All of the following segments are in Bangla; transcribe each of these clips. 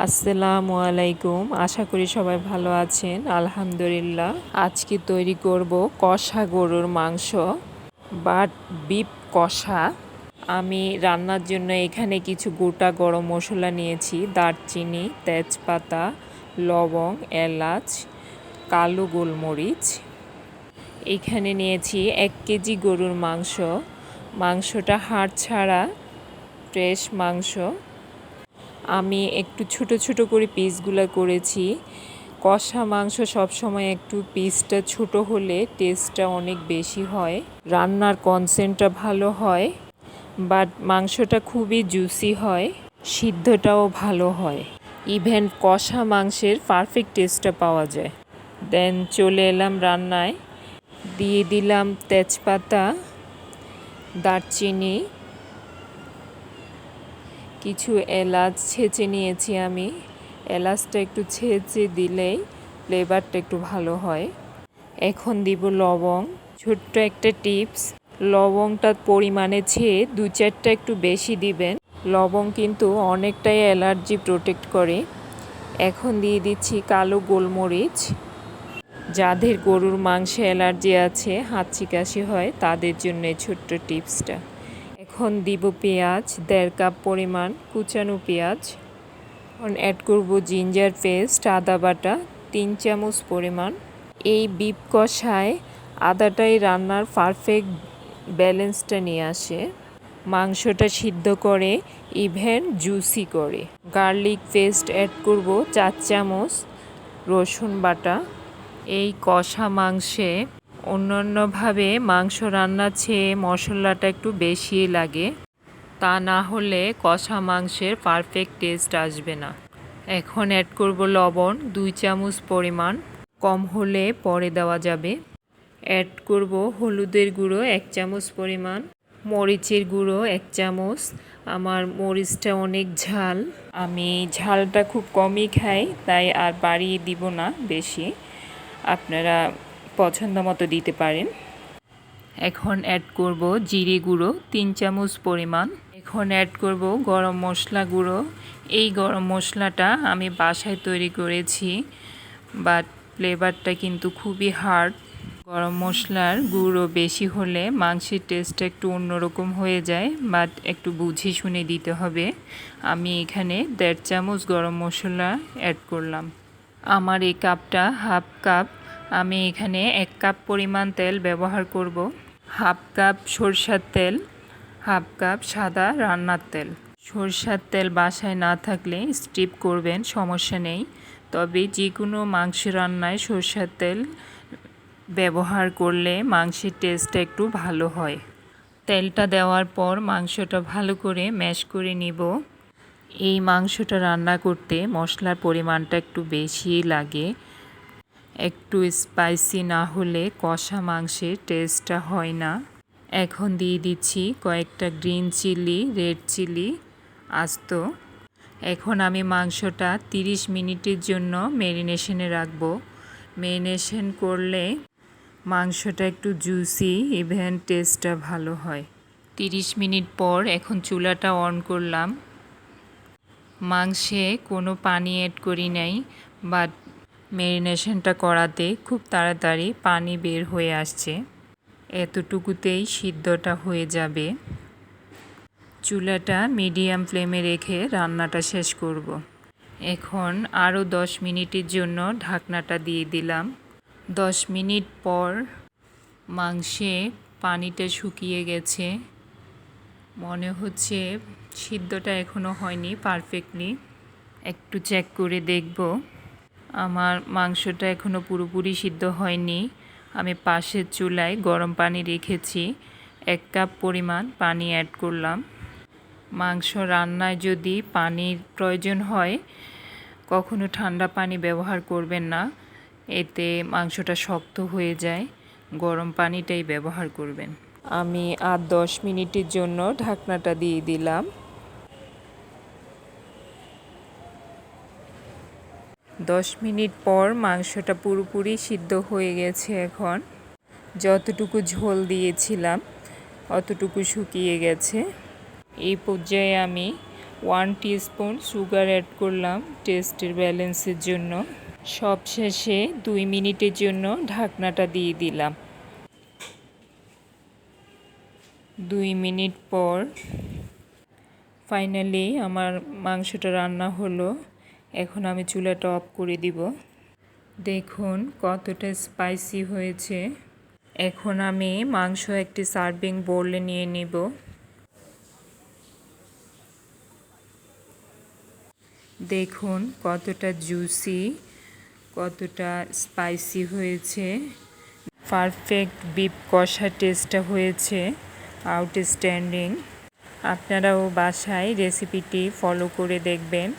আসসালামু আলাইকুম। আশা করি সবাই ভালো আছেন। আলহামদুলিল্লাহ। আজকে তৈরি করব কষা গরুর মাংস বা বিফ কষা। আমি রান্নার জন্য এখানে কিছু গোটা গরম মশলা নিয়েছি: দারচিনি, তেজপাতা, লবং, এলাচ, কালো গোলমরিচ। এখানে নিয়েছি 1 কেজি গরুর মাংস। মাংসটা হাড় ছাড়া ফ্রেশ মাংস। আমি একটু ছোট ছোট করে পিসগুলো করেছি। কষা মাংস সবসময় একটু পিসটা ছোট হলে টেস্টটা অনেক বেশি হয়, রান্নার কনসেন্টটা ভালো হয়, বাট মাংসটা খুবই জুসি হয়, সিদ্ধটাও ভালো হয়। ইভেন কষা মাংসের পারফেক্ট টেস্টটা পাওয়া যায়। দেন চলে এলাম রান্নায়। দিয়ে দিলাম তেজপাতা, দারচিনি, কিছু এলাচ ছেঁচে নিয়েছি আমি। এলাচটা একটু ছেঁচে দিলেই ফ্লেভারটা একটু ভালো হয়। এখন দিব লবং। ছোট্ট একটা টিপস, লবংটার পরিমাণে ছেয়ে 2-4টা একটু বেশি দিবেন। লবং কিন্তু অনেকটাই অ্যালার্জি প্রোটেক্ট করে। এখন দিয়ে দিচ্ছি কালো গোলমরিচ। যাদের গরুর মাংসে অ্যালার্জি আছে, হাঁচি কাশি হয়, তাদের জন্য ছোট্ট টিপসটা। এখন দিব পেঁয়াজ, 1.5 কাপ পরিমাণ কুচানো পেঁয়াজ। এখন অ্যাড করব জিঞ্জার পেস্ট, আদা বাটা 3 চামচ পরিমাণ। এই বিফ কষায় আদাটাই রান্নার পারফেক্ট ব্যালেন্সটা নিয়ে আসে, মাংসটা সিদ্ধ করে, ইভেন জুসি করে। গার্লিক পেস্ট অ্যাড করব 4 চামচ, রসুন বাটা। এই কষা মাংসে অন্যান্যভাবে মাংস রান্নার চেয়ে মশলাটা একটু বেশি লাগে, তা না হলে কষা মাংসের পারফেক্ট টেস্ট আসবে না। এখন অ্যাড করব লবণ 2 চামচ পরিমাণ, কম হলে পরে দেওয়া যাবে। অ্যাড করব হলুদের গুঁড়ো 1 চামচ পরিমাণ, মরিচের গুঁড়ো 1 চামচ। আমার মরিচটা অনেক ঝাল, আমি ঝালটা খুব কমই খাই, তাই আর বাড়িয়ে দিব না বেশি, আপনারা পছন্দ মতো দিতে পারেন। এখন অ্যাড করব জিরে গুঁড়ো 3 চামচ পরিমাণ। এখন অ্যাড করব গরম মশলা গুঁড়ো। এই গরম মশলাটা আমি বাসায় তৈরি করেছি, বাট ফ্লেভারটা কিন্তু খুবই হার্ড। গরম মশলার গুঁড়ো বেশি হলে মাংসের টেস্টটা একটু অন্যরকম হয়ে যায়, বাট একটু বুঝে শুনে দিতে হবে। আমি এখানে 1.5 চামচ গরম মশলা অ্যাড করলাম। আমার এই কাপটা হাফ কাপ। আমি এখানে 1 কাপ পরিমাণ তেল ব্যবহার করব। হাফ কাপ সরষের তেল, হাফ কাপ সাদা রান্নার তেল। সরষের তেল বাসায় না থাকলে স্কিপ করবেন, সমস্যা নেই। তবে যে কোনো মাংস রান্নায় সরষের তেল ব্যবহার করলে মাংসের টেস্টটা একটু ভালো হয়। তেলটা দেওয়ার পর মাংসটা ভালো করে ম্যাশ করে নিব। এই মাংসটা রান্না করতে মশলার পরিমাণটা একটু বেশি লাগে, একটু স্পাইসি না হলে কষা মাংসের টেস্টটা হয় না। এখন দিয়ে দিচ্ছি কয়েকটা গ্রিন চিলি, রেড চিলি আস্ত। এখন আমি মাংসটা 30 মিনিটের জন্য ম্যারিনেশনে রাখব। ম্যারিনেশন করলে মাংসটা একটু জুসি, ইভেন টেস্টটা ভালো হয়। 30 মিনিট পর এখন চুলাটা অন করলাম। মাংসে কোনো পানি অ্যাড করি নাই, বাট ম্যারিনেশনটা করাতে খুব তাড়াতাড়ি পানি বের হয়ে আসছে। এতটুকুতেই সিদ্ধটা হয়ে যাবে। চুলাটা মিডিয়াম ফ্লেমে রেখে রান্নাটা শেষ করব। এখন আরও 10 মিনিটের জন্য ঢাকনাটা দিয়ে দিলাম। 10 মিনিট পর মাংসে পানিটা শুকিয়ে গেছে, মনে হচ্ছে সিদ্ধটা এখনও হয়নি পারফেক্টলি। একটু চেক করে দেখব। আমার মাংসটা এখনও পুরোপুরি সিদ্ধ হয়নি। আমি পাশের চুলায় গরম পানি রেখেছি, 1 কাপ পরিমাণ পানি অ্যাড করলাম। মাংস রান্নায় যদি পানির প্রয়োজন হয়, কখনো ঠান্ডা পানি ব্যবহার করবেন না, এতে মাংসটা শক্ত হয়ে যায়। গরম পানিটাই ব্যবহার করবেন। আমি আর 10 মিনিটের জন্য ঢাকনাটা দিয়ে দিলাম। 10 মিনিট পর মাংসটা পুরোপুরি সিদ্ধ হয়ে গেছে। এখন যতটুকু ঝোল দিয়েছিলাম অতটুকু শুকিয়ে গেছে। এই পর্যায়ে আমি 1 টিস্পুন সুগার অ্যাড করলাম টেস্টের ব্যালেন্সের জন্য। সবশেষে 2 মিনিটের জন্য ঢাকনাটা দিয়ে দিলাম। 2 মিনিট পর ফাইনালি আমার মাংসটা রান্না হলো। এখন আমি চুলাটা অফ করে দিব। দেখুন কতটা স্পাইসি হয়েছে। এখন আমি মাংস একটি সার্ভিং বোলে নিয়ে নিব। দেখুন কতটা জুসি, কতটা স্পাইসি হয়েছে। পারফেক্ট বিফ কষা টেস্টটা হয়েছে আউটস্ট্যান্ডিং। আপনারাও বাসায় রেসিপিটি ফলো করে দেখবেন,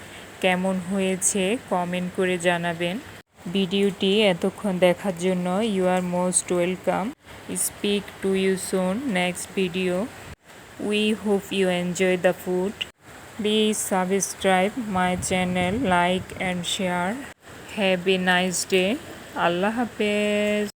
কেমন হয়েছে কমেন্ট করে জানাবেন। ভিডিওটি এতক্ষণ দেখার জন্য you are most welcome. Speak to you soon next video. We hope you enjoy the food. Please subscribe my channel, like and share. Have a nice day. আল্লাহ হাফেজ।